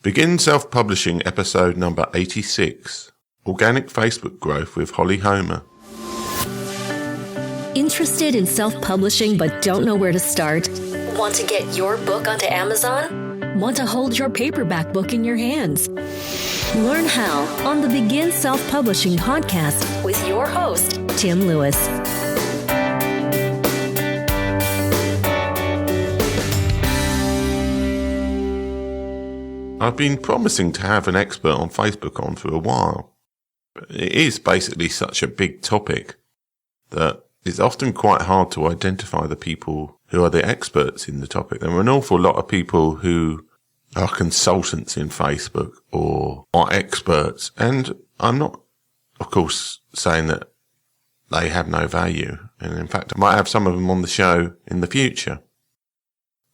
Begin Self-Publishing episode number 86, Organic Facebook Growth with Holly Homer. Interested in self-publishing but don't know where to start? Want to get your book onto Amazon? Want to hold your paperback book in your hands? Learn how on the Begin Self-Publishing podcast with your host, Tim Lewis. I've been promising to have an expert on Facebook on for a while. It is basically such a big topic that it's often quite hard to identify the people who are the experts in the topic. There are an awful lot of people who are consultants in Facebook or are experts. And I'm not, of course, saying that they have no value. And in fact, I might have some of them on the show in the future.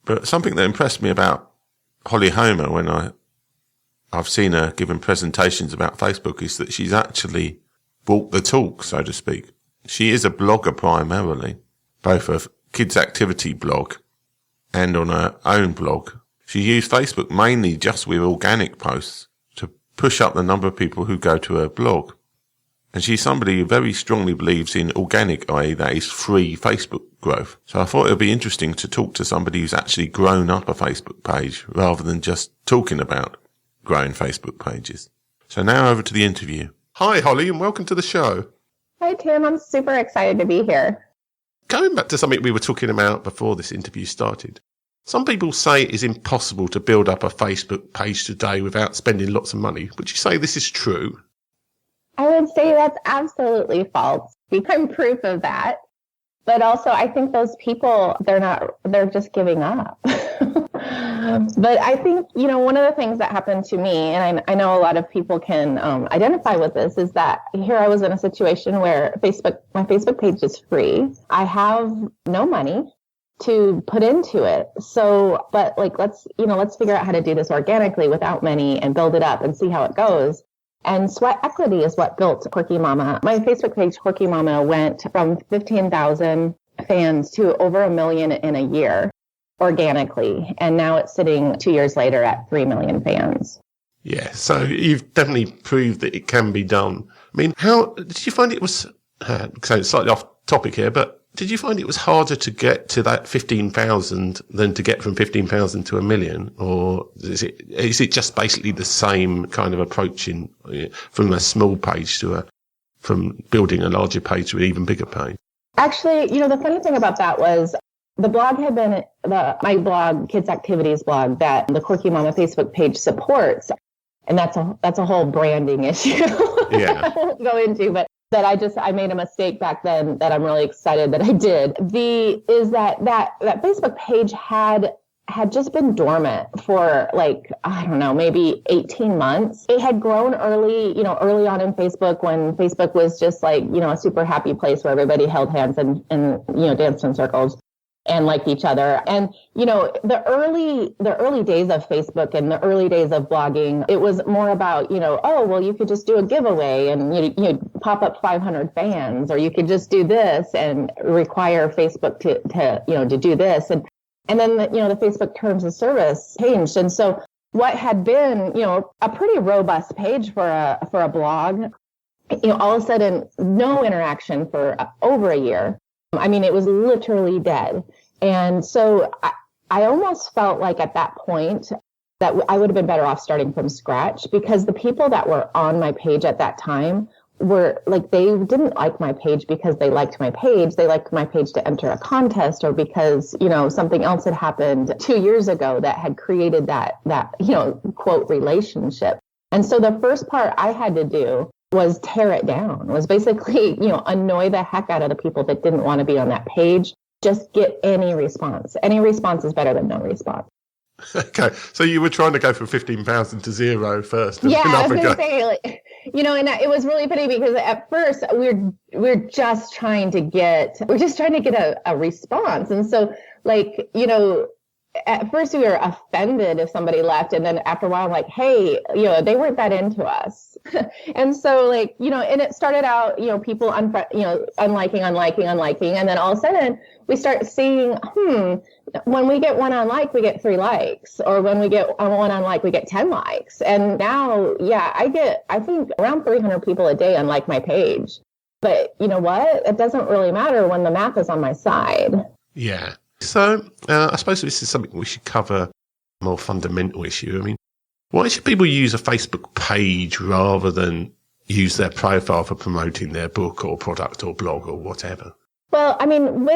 But something that impressed me about Holly Homer when I've seen her giving presentations about Facebook is that she's actually walked the talk, so to speak. She is a blogger primarily, both a kids activity blog and on her own blog. She used Facebook mainly just with organic posts to push up the number of people who go to her blog. And she's somebody who very strongly believes in organic, i.e. that is free Facebook growth. So I thought it would be interesting to talk to somebody who's actually grown up a Facebook page rather than just talking about growing Facebook pages. So now over to the interview. Hi, Holly, and welcome to the show. Hi, Tim. I'm super excited to be here. Going back to something we were talking about before this interview started, some people say it is impossible to build up a Facebook page today without spending lots of money. Would you say this is true? I would say that's absolutely false. I'm proof of that. But also, I think those people, they're just giving up. But I think, one of the things that happened to me, and I know a lot of people can identify with this, is that here I was in a situation where my Facebook page is free. I have no money to put into it. So, but let's figure out how to do this organically without money and build it up and see how it goes. And sweat equity is what built Quirky Mama. My Facebook page, Quirky Mama, went from 15,000 fans to over 1 million in a year organically. And now it's sitting 2 years later at 3 million fans. Yeah, so you've definitely proved that it can be done. I mean, how did you find it was, so it's slightly off topic here, but did you find it was harder to get to that 15,000 than to get from 15,000 to 1 million? Or is it just basically the same kind of approach from a small page from building a larger page to an even bigger page? Actually, the funny thing about that was the blog had been my blog, Kids Activities blog, that the Quirky Mama Facebook page supports. And that's a whole branding issue. Yeah. I won't go into, but that I made a mistake back then that I'm really excited that I did. That Facebook page had just been dormant for maybe 18 months. It had grown early on in Facebook when Facebook was just a super happy place where everybody held hands and danced in circles and liked each other. And, the early days of Facebook and the early days of blogging, it was more about, you could just do a giveaway and you pop up 500 fans, or you could just do this and require Facebook to do this. And then, the Facebook terms of service changed. And so what had been, a pretty robust page for a blog, all of a sudden, no interaction for over a year. I mean, it was literally dead. And so I almost felt like at that point that I would have been better off starting from scratch, because the people that were on my page at that time were they didn't like my page because they liked my page. They liked my page to enter a contest, or because, something else had happened 2 years ago that had created that quote relationship. And so the first part I had to do was tear it down, was basically, annoy the heck out of the people that didn't want to be on that page. Just get any response. Any response is better than no response. Okay, so you were trying to go from 15,000 to 0 first. Yeah, I was going to say, and it was really funny because at first we're just trying to get a response, and so at first we were offended if somebody left. And then after a while, I'm like, hey, they weren't that into us. And so like, and it started out, people, unliking. And then all of a sudden we start seeing, when we get one unlike, we get 3 likes, or when we get one unlike, we get 10 likes. And now, I think around 300 people a day unlike my page. But you know what? It doesn't really matter when the math is on my side. Yeah. So I suppose this is something we should cover, a more fundamental issue. I mean, why should people use a Facebook page rather than use their profile for promoting their book or product or blog or whatever? Well, I mean,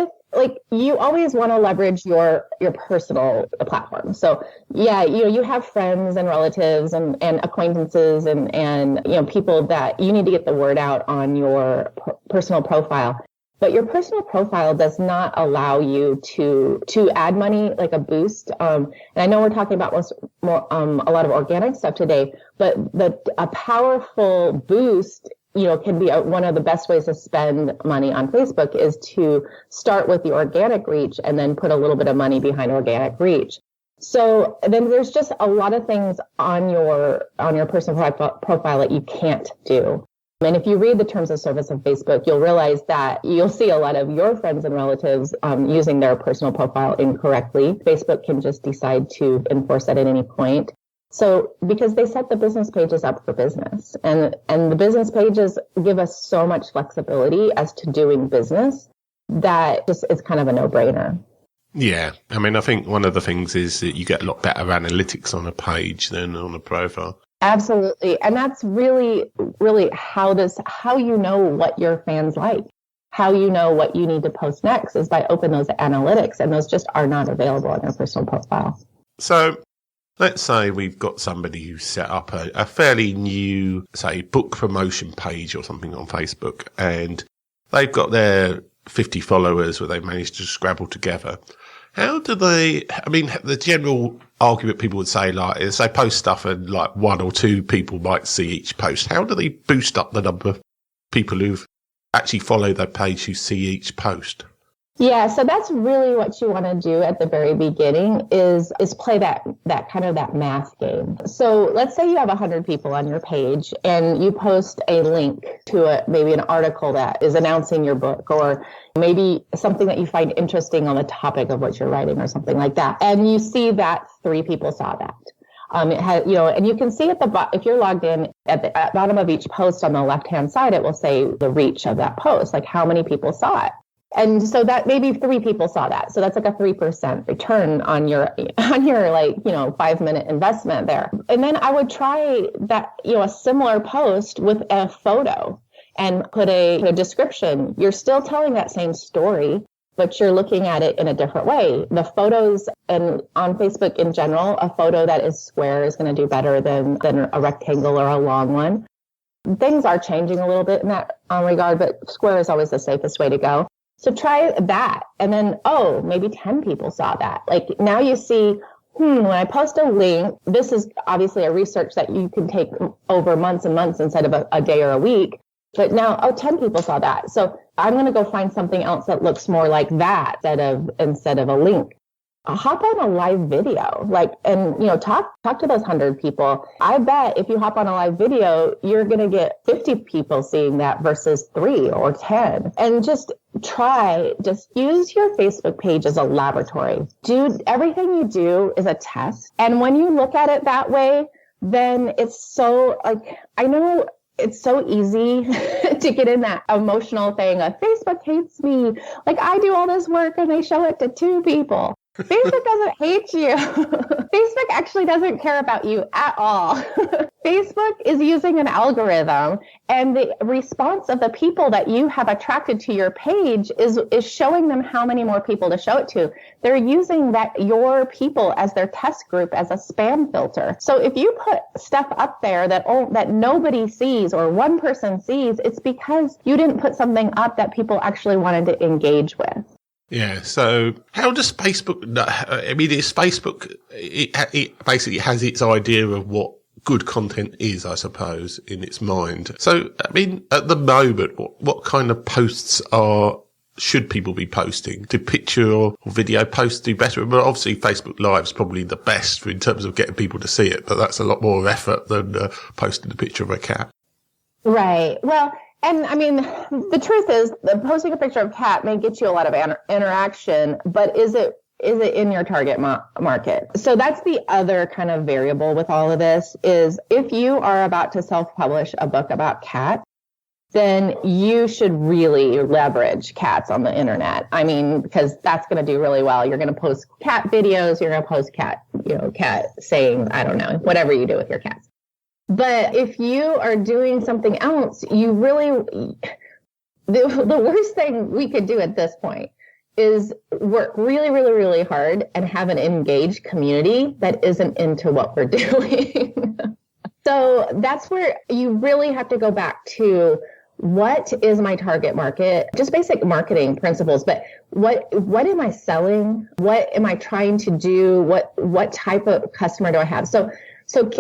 you always want to leverage your personal platform. So you have friends and relatives and acquaintances and people that you need to get the word out on your personal profile. But your personal profile does not allow you to add money, like a boost. And I know we're talking about a lot of organic stuff today, but a powerful boost, can be one of the best ways to spend money on Facebook is to start with the organic reach and then put a little bit of money behind organic reach. So then there's just a lot of things on your personal profile that you can't do. And if you read the terms of service of Facebook, you'll realize that you'll see a lot of your friends and relatives using their personal profile incorrectly. Facebook can just decide to enforce that at any point. So because they set the business pages up for business, and the business pages give us so much flexibility as to doing business that just is kind of a no-brainer. Yeah. I mean, I think one of the things is that you get a lot better analytics on a page than on a profile. Absolutely. And that's really, really how you know what your fans like, how you know what you need to post next is by opening those analytics, and those just are not available on your personal profile. So let's say we've got somebody who set up a fairly new, say, book promotion page or something on Facebook, and they've got their 50 followers where they've managed to scrabble together. How do they, I mean, the general argument people would say, like, is they post stuff and like 1 or 2 people might see each post. How do they boost up the number of people who've actually followed their page who see each post? Yeah, so that's really what you want to do at the very beginning is play that kind of that math game. So let's say you have 100 people on your page and you post a link to maybe an article that is announcing your book, or maybe something that you find interesting on the topic of what you're writing or something like that. And you see that 3 people saw that. It has, and you can see at the if you're logged in at the bottom of each post on the left-hand side, it will say the reach of that post, like how many people saw it. And so that maybe 3 people saw that. So that's like a 3% return on your 5-minute investment there. And then I would try that, a similar post with a photo and put a description. You're still telling that same story, but you're looking at it in a different way. The photos, and on Facebook in general, a photo that is square is going to do better than a rectangle or a long one. Things are changing a little bit in that regard, but square is always the safest way to go. So try that. And then, maybe 10 people saw that. Like now you see, when I post a link, this is obviously a research that you can take over months and months instead of a day or a week. But now, 10 people saw that. So I'm going to go find something else that looks more like that instead of a link. Hop on a live video, talk to those 100 people. I bet if you hop on a live video, you're going to get 50 people seeing that versus 3 or 10. And just use your Facebook page as a laboratory. Everything you do is a test. And when you look at it that way, then it's so I know it's so easy to get in that emotional thing of Facebook hates me. Like I do all this work and they show it to 2 people. Facebook doesn't hate you. Facebook actually doesn't care about you at all. Facebook is using an algorithm, and the response of the people that you have attracted to your page is showing them how many more people to show it to. They're using your people as their test group as a spam filter. So if you put stuff up there that nobody sees or one person sees, it's because you didn't put something up that people actually wanted to engage with. Yeah. So how does Facebook, it's Facebook, it basically has its idea of what good content is, I suppose, in its mind. So, I mean, at the moment, what kind of posts are should people be posting? Do picture or video posts do better? But obviously Facebook Live is probably the best in terms of getting people to see it, but that's a lot more effort than posting a picture of a cat. Right. Well, and I mean, the truth is that posting a picture of a cat may get you a lot of interaction, but is it in your target market? So that's the other kind of variable with all of this is if you are about to self-publish a book about cats, then you should really leverage cats on the internet. I mean, because that's going to do really well. You're going to post cat videos. You're going to post cat sayings. I don't know, whatever you do with your cats. But if you are doing something else, you really, the worst thing we could do at this point is work really, really, really hard and have an engaged community that isn't into what we're doing. So that's where you really have to go back to what is my target market? Just basic marketing principles, but what am I selling? What am I trying to do? What type of customer do I have? So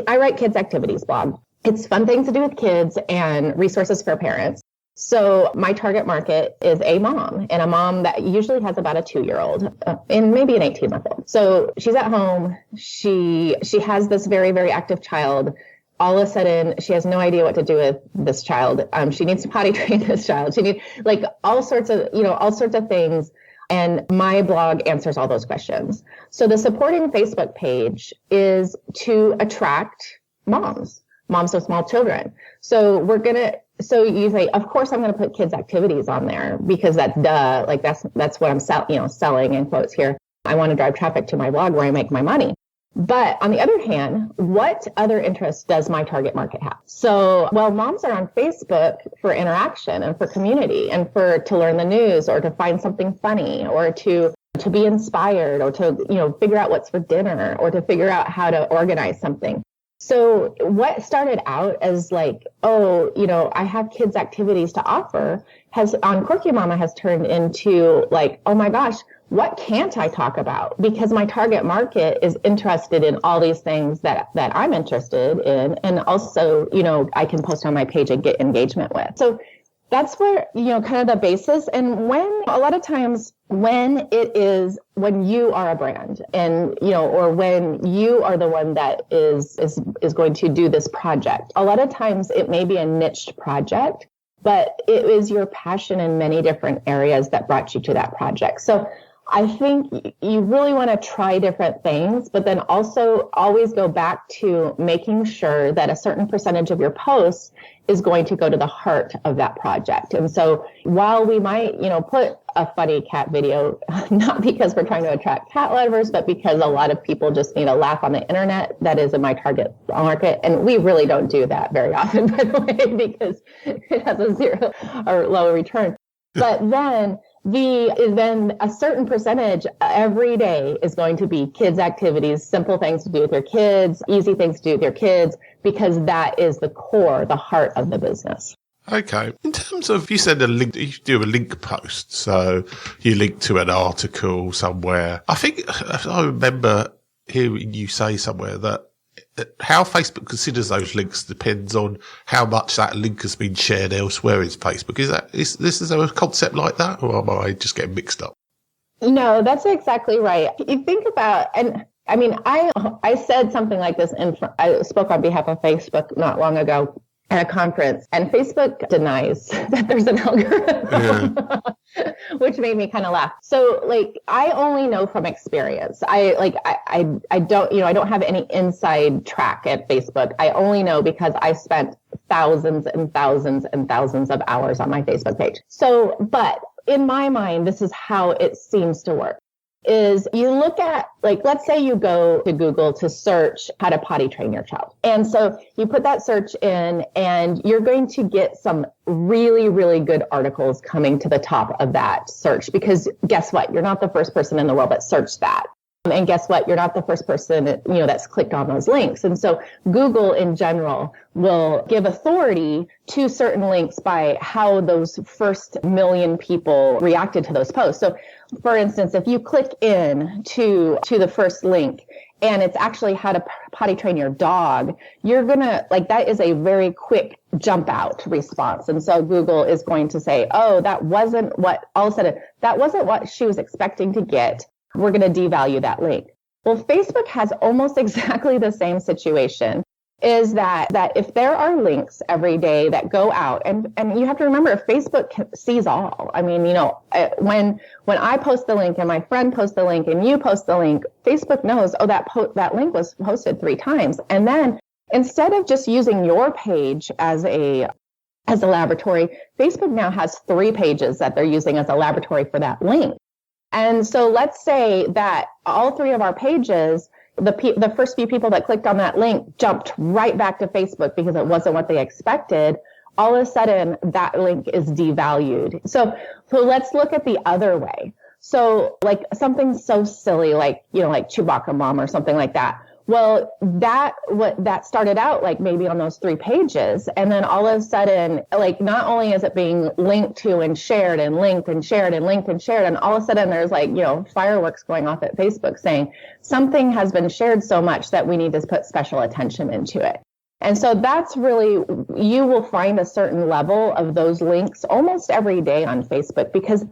I write kids activities blog. It's fun things to do with kids and resources for parents. So my target market is a mom, and a mom that usually has about a 2-year-old and maybe an 18-month-old. So she's at home. She has this very, very active child. All of a sudden, she has no idea what to do with this child. She needs to potty train this child. She needs all sorts of things. And my blog answers all those questions. So the supporting Facebook page is to attract moms with small children. So you say, of course, I'm going to put kids activities on there because that's that's what I'm selling in quotes here. I want to drive traffic to my blog where I make my money. But on the other hand, what other interests does my target market have? So, moms are on Facebook for interaction and for community and to learn the news or to find something funny or to be inspired or to, figure out what's for dinner or to figure out how to organize something. So what started out as I have kids activities to offer on Quirky Mama has turned into oh my gosh, what can't I talk about? Because my target market is interested in all these things that I'm interested in. And also, I can post on my page and get engagement with. So that's where, kind of the basis. And a lot of times when you are a brand and, or when you are the one that is going to do this project, a lot of times it may be a niched project, but it is your passion in many different areas that brought you to that project. So I think you really want to try different things, but then also always go back to making sure that a certain percentage of your posts is going to go to the heart of that project. And so while we might, put a funny cat video, not because we're trying to attract cat lovers, but because a lot of people just need a laugh on the internet, that is in my target market. And we really don't do that very often, by the way, because it has a zero or low return. But then a certain percentage every day is going to be kids activities, simple things to do with your kids, easy things to do with your kids, because that is the core, the heart of the business. Okay. In terms of, you said you do a link post, so you link to an article somewhere. I think I remember hearing you say somewhere that how Facebook considers those links depends on how much that link has been shared elsewhere in Facebook. Is this a concept like that, or am I just getting mixed up? No, that's exactly right. You think about, and I mean, I said something like this I spoke on behalf of Facebook not long ago at a conference, and Facebook denies that there's an algorithm, which made me kind of laugh. So I only know from experience. I don't have any inside track at Facebook. I only know because I spent thousands and thousands and thousands of hours on my Facebook page. So, but in my mind, this is how it seems to work. Is you look at, let's say you go to Google to search how to potty train your child. And so you put that search in and you're going to get some really, really good articles coming to the top of that search, because guess what? You're not the first person in the world that searched that. And guess what? You're not the first person, that's clicked on those links. And so Google in general will give authority to certain links by how those first million people reacted to those posts. So for instance, if you click in to the first link and it's actually how to potty train your dog, you're going to, like, that is a very quick jump out response. And so Google is going to say, oh, that wasn't what, all of a sudden, that wasn't what she was expecting to get. We're going to devalue that link. Well, Facebook has almost exactly the same situation, is that if there are links every day that go out, and you have to remember, Facebook sees all. I mean, when I post the link and my friend posts the link and you post the link, Facebook knows, oh, that link was posted 3 times. And then instead of just using your page as a laboratory, Facebook now has 3 pages that they're using as a laboratory for that link. And so let's say that all 3 of our pages, the first few people that clicked on that link jumped right back to Facebook because it wasn't what they expected. All of a sudden, that link is devalued. So let's look at the other way. So like something so silly, like Chewbacca Mom or something like that. Well, that started out like maybe on those 3 pages. And then all of a sudden, like not only is it being linked to and shared and linked and shared and linked and shared, and all of a sudden there's like, fireworks going off at Facebook saying something has been shared so much that we need to put special attention into it. And so that's really, you will find a certain level of those links almost every day on Facebook, because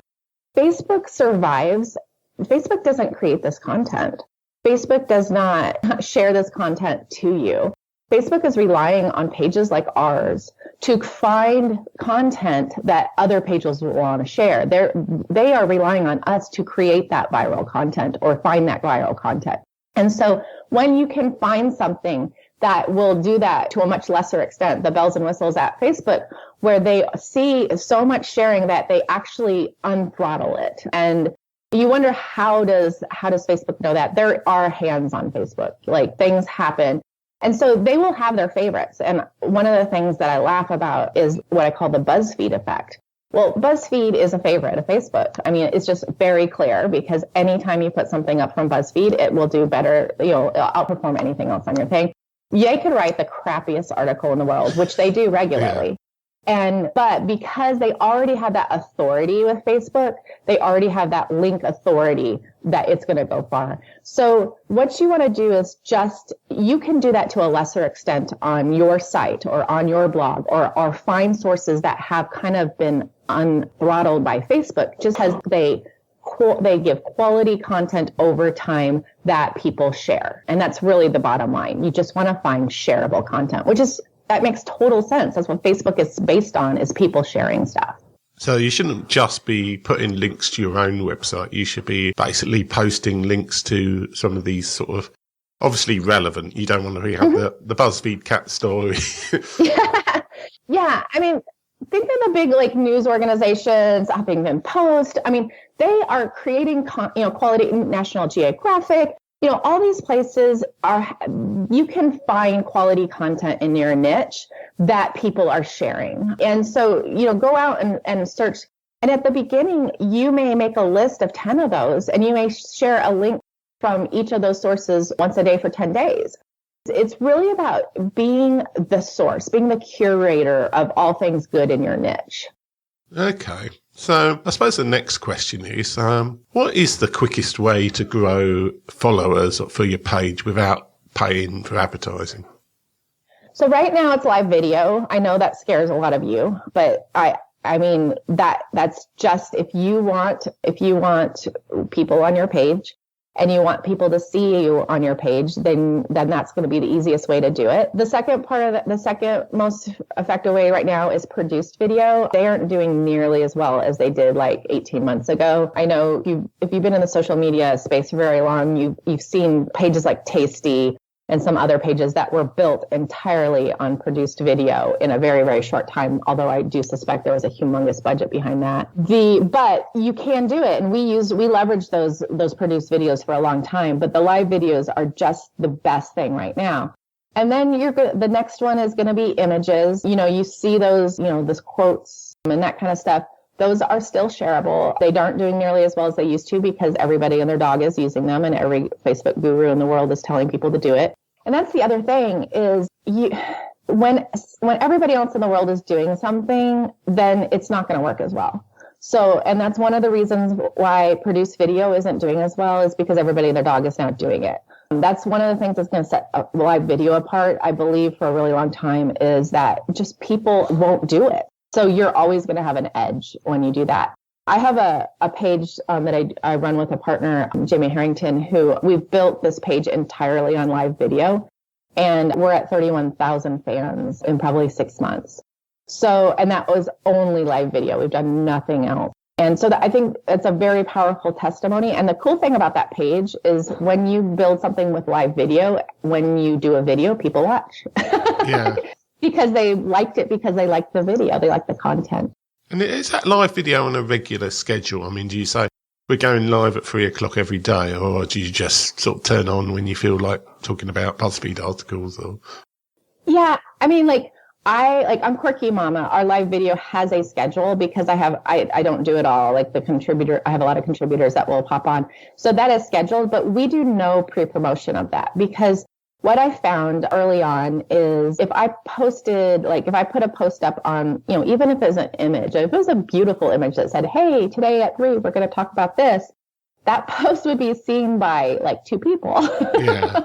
Facebook survives. Facebook doesn't create this content. Facebook does not share this content to you. Facebook is relying on pages like ours to find content that other pages will want to share. They are relying on us to create that viral content or find that viral content. And so when you can find something that will do that to a much lesser extent, the bells and whistles at Facebook, where they see so much sharing that they actually unthrottle it. And you wonder, how does Facebook know that? There are hands on Facebook, like things happen. And so they will have their favorites. And one of the things that I laugh about is what I call the BuzzFeed effect. Well, BuzzFeed is a favorite of Facebook. I mean, it's just very clear, because anytime you put something up from BuzzFeed, it will do better, it'll outperform anything else on your thing. They could write the crappiest article in the world, which they do regularly. Yeah. But because they already have that authority with Facebook, they already have that link authority that it's going to go far. So what you want to do is you can do that to a lesser extent on your site or on your blog, or find sources that have kind of been unthrottled by Facebook, just as they give quality content over time that people share. And that's really the bottom line. You just want to find shareable content, that makes total sense. That's what Facebook is based on, is people sharing stuff. So you shouldn't just be putting links to your own website. You should be basically posting links to some of these sort of obviously relevant. You don't want to have the BuzzFeed cat story. Yeah. I mean, think of the big like news organizations, Huffington Post. I mean, they are creating quality. National Geographic. All these places you can find quality content in your niche that people are sharing. And so, go out and search. And at the beginning, you may make a list of 10 of those, and you may share a link from each of those sources once a day for 10 days. It's really about being the source, being the curator of all things good in your niche. Okay. So I suppose the next question is, what is the quickest way to grow followers for your page without paying for advertising? So right now it's live video. I know that scares a lot of you, but I mean, that's just, if you want people on your page, and you want people to see you on your page, then that's going to be the easiest way to do it. The second the second most effective way right now is produced video. They aren't doing nearly as well as they did like 18 months ago. I know if you've been in the social media space for very long, you've seen pages like Tasty and some other pages that were built entirely on produced video in a very, very short time, although I do suspect there was a humongous budget behind that. But you can do it, and we leverage those produced videos for a long time, but the live videos are just the best thing right now. And then the next one is going to be images. You see those, those quotes and that kind of stuff. Those are still shareable. They aren't doing nearly as well as they used to, because everybody and their dog is using them, and every Facebook guru in the world is telling people to do it. And that's the other thing is when everybody else in the world is doing something, then it's not going to work as well. So, and that's one of the reasons why produced video isn't doing as well, is because everybody and their dog is now doing it. That's one of the things that's going to set a live video apart, I believe, for a really long time, is that just people won't do it. So you're always going to have an edge when you do that. I have a page that I run with a partner, Jamie Harrington, who we've built this page entirely on live video. And we're at 31,000 fans in probably 6 months. So, and that was only live video. We've done nothing else. And so I think it's a very powerful testimony. And the cool thing about that page is when you build something with live video, when you do a video, people watch. Yeah. Because they liked it, because they liked the video. They liked the content. And is that live video on a regular schedule? I mean, do you say we're going live at 3:00 every day, or do you just sort of turn on when you feel like talking about BuzzFeed articles? Or Yeah. I mean, I'm Quirky Mama. Our live video has a schedule because I don't do it all. Like I have a lot of contributors that will pop on. So that is scheduled, but we do no pre-promotion of that, because what I found early on is if I put a post up on, even if it's an image, if it was a beautiful image that said, hey, today at 3, we're going to talk about this, that post would be seen by like 2 people. Yeah.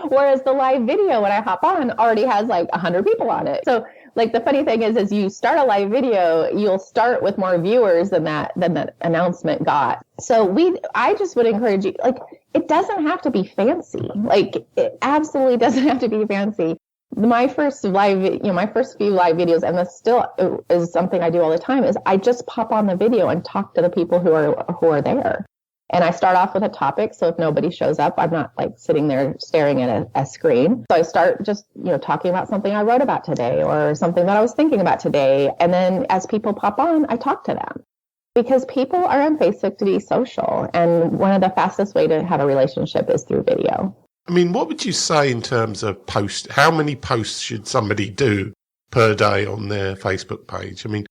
Whereas the live video, when I hop on, already has like 100 people on it. So like the funny thing is you start a live video, you'll start with more viewers than that announcement got. So I just would encourage you, like, it doesn't have to be fancy. Like, it absolutely doesn't have to be fancy. My first few live videos, and this still is something I do all the time, is I just pop on the video and talk to the people who are there. And I start off with a topic. So if nobody shows up, I'm not like sitting there staring at a screen. So I start just, talking about something I wrote about today or something that I was thinking about today. And then as people pop on, I talk to them, because people are on Facebook to be social. And one of the fastest way to have a relationship is through video. I mean, what would you say in terms of posts? How many posts should somebody do per day on their Facebook page? I mean,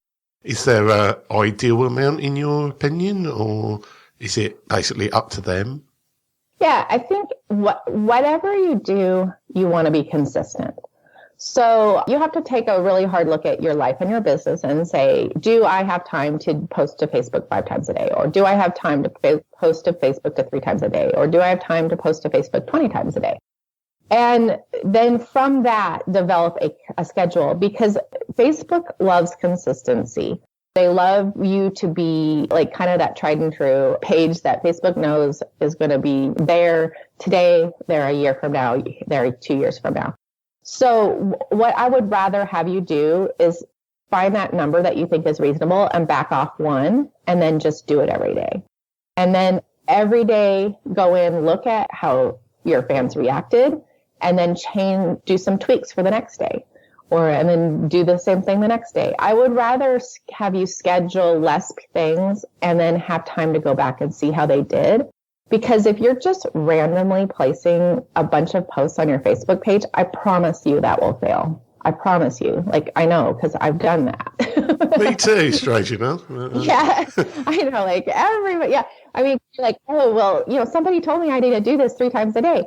is there an ideal amount in your opinion, or is it basically up to them? Yeah, I think whatever you do, you want to be consistent. So you have to take a really hard look at your life and your business and say, do I have time to post to Facebook 5 times a day? Or do I have time to post to Facebook 3 times a day? Or do I have time to post to Facebook 20 times a day? And then from that, develop a schedule, because Facebook loves consistency. They love you to be like kind of that tried and true page that Facebook knows is going to be there today, there a year from now, there 2 years from now. So what I would rather have you do is find that number that you think is reasonable and back off 1, and then just do it every day. And then every day go in, look at how your fans reacted, and then do some tweaks for the next day. And then do the same thing the next day. I would rather have you schedule less things and then have time to go back and see how they did. Because if you're just randomly placing a bunch of posts on your Facebook page, I promise you that will fail. I promise you. Like, I know, because I've done that. Me too, strange enough. Yeah, I know, like everybody. Yeah. I mean, like, oh, well, somebody told me I need to do this 3 times a day.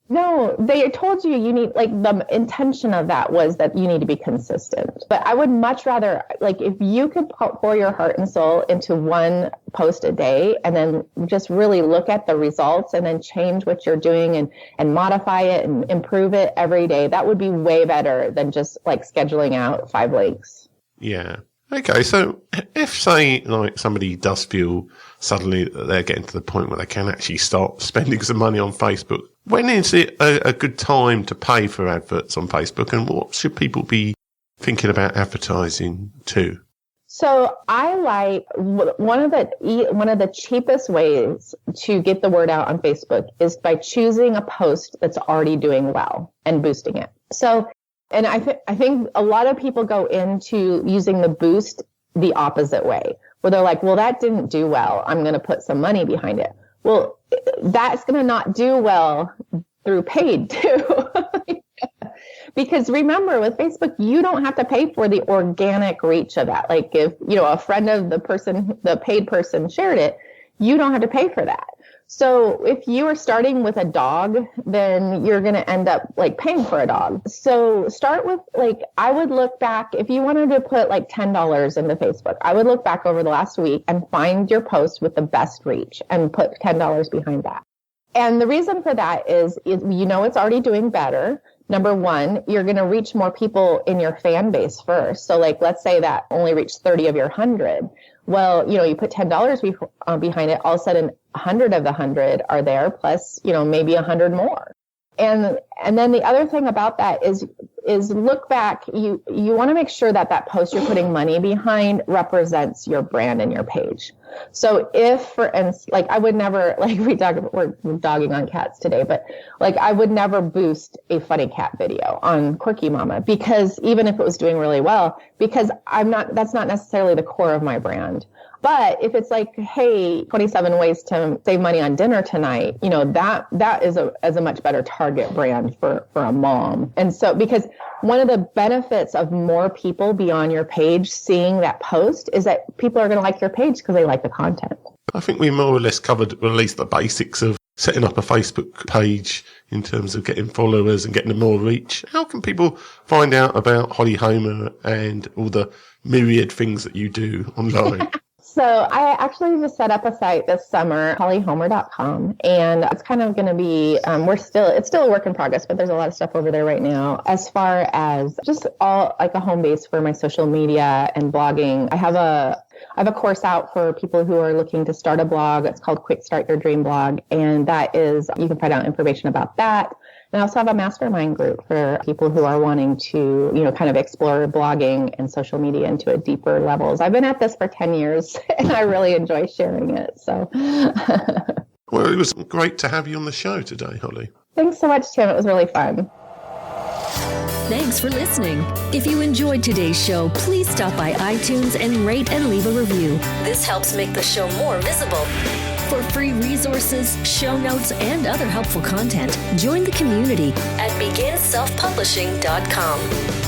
No, they told you need, like, the intention of that was that you need to be consistent. But I would much rather, like, if you could pour your heart and soul into 1 post a day and then just really look at the results and then change what you're doing and modify it and improve it every day, that would be way better than just like scheduling out 5 links. Yeah. Okay, so if, say, like somebody does feel suddenly that they're getting to the point where they can actually start spending some money on Facebook, when is it a good time to pay for adverts on Facebook, and what should people be thinking about advertising to? So I like one of the cheapest ways to get the word out on Facebook is by choosing a post that's already doing well and boosting it. So, and I think a lot of people go into using the boost the opposite way, where they're like, well, that didn't do well, I'm going to put some money behind it. Well, that's going to not do well through paid too. Because remember, with Facebook, you don't have to pay for the organic reach of that. Like if, a friend of the paid person shared it, you don't have to pay for that. So if you are starting with a dog, then you're going to end up like paying for a dog. So start with, like, I would look back, if you wanted to put like $10 into Facebook, I would look back over the last week and find your post with the best reach and put $10 behind that. And the reason for that is it's already doing better. Number one, you're going to reach more people in your fan base first. So like, let's say that only reached 30 of your 100. Well, you put $10 behind it, all of a sudden 100 of the 100 are there, plus, maybe 100 more. And then the other thing about that is look back. You want to make sure that post you're putting money behind represents your brand and your page. So if, for instance, like I would never, like we're dogging on cats today, but like I would never boost a funny cat video on Quirky Mama, because even if it was doing really well, because that's not necessarily the core of my brand. But if it's like, hey, 27 ways to save money on dinner tonight, that is a much better target brand for a mom. And so, because one of the benefits of more people beyond your page seeing that post is that people are going to like your page because they like the content. I think we more or less covered at least the basics of setting up a Facebook page in terms of getting followers and getting them more reach. How can people find out about Holly Homer and all the myriad things that you do online? So I actually just set up a site this summer, hollyhomer.com, and it's kind of going to be, it's still a work in progress, but there's a lot of stuff over there right now. As far as just all like a home base for my social media and blogging, I have a course out for people who are looking to start a blog. It's called Quick Start Your Dream Blog, and that is, you can find out information about that. And I also have a mastermind group for people who are wanting to, kind of explore blogging and social media into a deeper levels. I've been at this for 10 years and I really enjoy sharing it. So, well, it was great to have you on the show today, Holly. Thanks so much, Tim. It was really fun. Thanks for listening. If you enjoyed today's show, please stop by iTunes and rate and leave a review. This helps make the show more visible. For free resources, show notes, and other helpful content, join the community at beginselfpublishing.com.